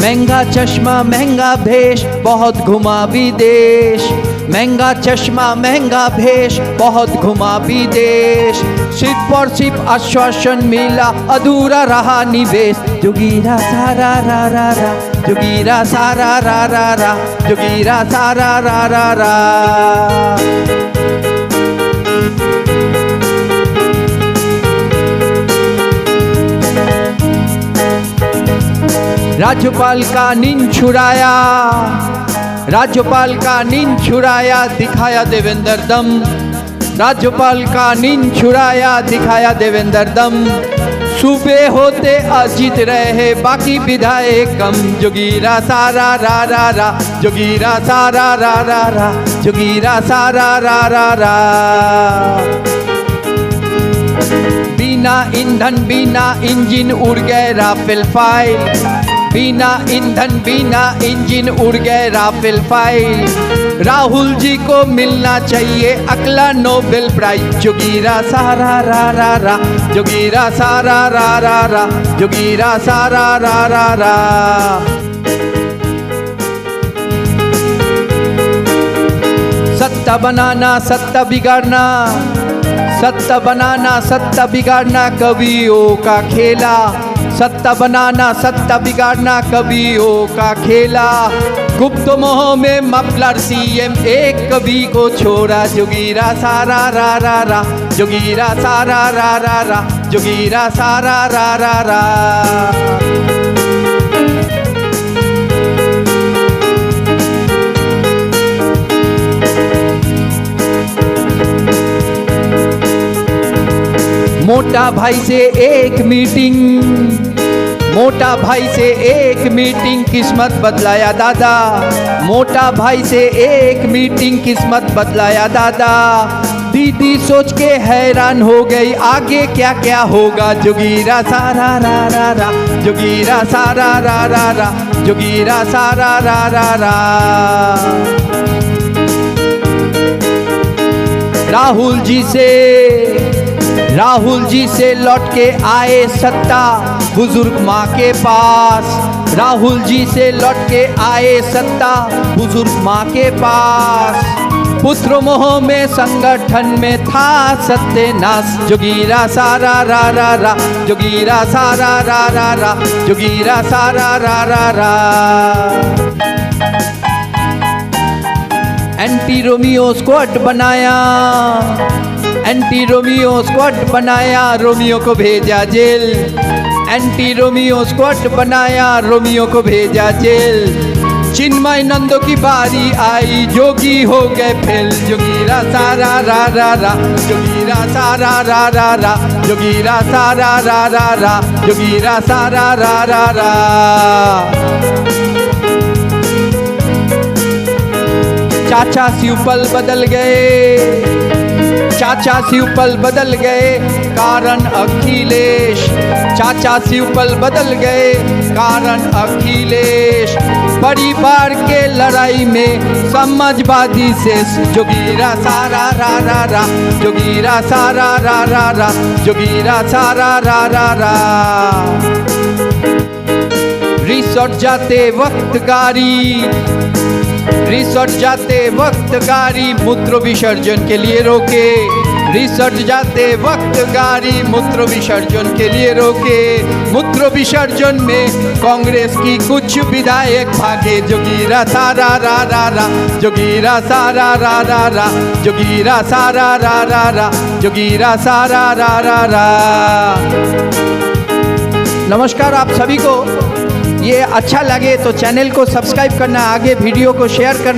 महंगा चश्मा महंगा भेष बहुत घुमा विदेश, महंगा चश्मा महंगा भेष बहुत घुमा विदेश, सिर्फ और सिर्फ आश्वासन मिला अधूरा रहा निवेश। जोगीरा सारा रा रा रा, जोगीरा सारा रा रा रा, जोगीरा सारा रा रा रा। राज्यपाल का नींद छुड़ाया, राज्यपाल का नींद छुड़ाया दिखाया देवेंद्र दम, राज्यपाल का नींद छुड़ाया दिखाया देवेंद्र दम। सूबे होते अजीत रहे बाकी विधायक कम। जोगीरा सारा रा रा रा, जोगीरा सारा रा रा रा, जोगीरा सारा रा रा रा। बिना ईंधन बिना इंजन उड़ गए राफेल फाइल, बिना ईंधन बिना इंजन उड़ गए राफेल फाइल। राहुल जी को मिलना चाहिए अगला नोबेल प्राइज। जोगीरा सारा रा रा रा, जोगीरा सारा रा रा रा, जोगीरा सारा रा रा रा। सत्ता बनाना सत्ता बिगाड़ना, सत्ता बनाना सत्ता बिगाड़ना कवियों का खेला, सत्ता बनाना सत्ता बिगाड़ना कवियों का खेला। गुप्त मोह में मफलर सीएम एक कवि को छोड़ा। जोगीरा सारा रा रा रा, जोगीरा सारा रा रा रा, जोगीरा सारा रा रा रा। मोटा भाई से एक मीटिंग, मोटा भाई से एक मीटिंग किस्मत बदलाया दादा, मोटा भाई से एक मीटिंग किस्मत बदलाया दादा। दीदी सोच के हैरान हो गई आगे क्या क्या होगा। जोगीरा सारा रा रा रा, जोगीरा सारा रा रा रा, जोगीरा सारा रा रा रा। राहुल जी से लौट के आए सत्ता बुजुर्ग माँ के पास, राहुल जी से लौट के आए सत्ता बुजुर्ग माँ के पास। पुत्र मोह में संगठन में था सत्यानाश। जोगीरा सारा रा रा रा, जोगीरा सारा रा रा रा, जोगीरा सारा रा रा रा। एंटी रोमियो स्क्वाड बनाया, एंटी रोमियो स्क्वाड बनाया रोमियो को भेजा जेल, एंटी रोमियो स्क्वाड बनाया रोमियो को भेजा जेल। चिन्मय नंदो की बारी आई जोगी हो गए फेल। जोगीरा सारा रा रा रा, जोगीरा सारा रा रा रा, जोगीरा सारा रा रा रा, जोगीरा सारा रा रा रा। चाचा शिवपाल बदल गए, चाचा शिवपाल बदल गए कारण अखिलेश, चाचा शिवपाल बदल गए कारण अखिलेश। परिवार के लड़ाई में समाजवादी से। जोगीरा सारा रा रा रा, जोगीरा सारा रा रा रा, जोगीरा सारा रा रा रा। रिसोर्ट जाते वक्त गाड़ी, रिसोर्ट जाते वक्त गाड़ी मूत्र विसर्जन के लिए रोके, रिसोर्ट जाते वक्त गाड़ी मूत्र विसर्जन के लिए रोके। मूत्र विसर्जन में कांग्रेस की कुछ विधायक भागे। जोगीरा सारा रा रा रा, जोगीरा सारा रा रा रा, जोगीरा सारा रा रा रा, जोगीरा सारा रा रा रा। नमस्कार आप सभी को, ये अच्छा लगे तो चैनल को सब्सक्राइब करना, आगे वीडियो को शेयर करना।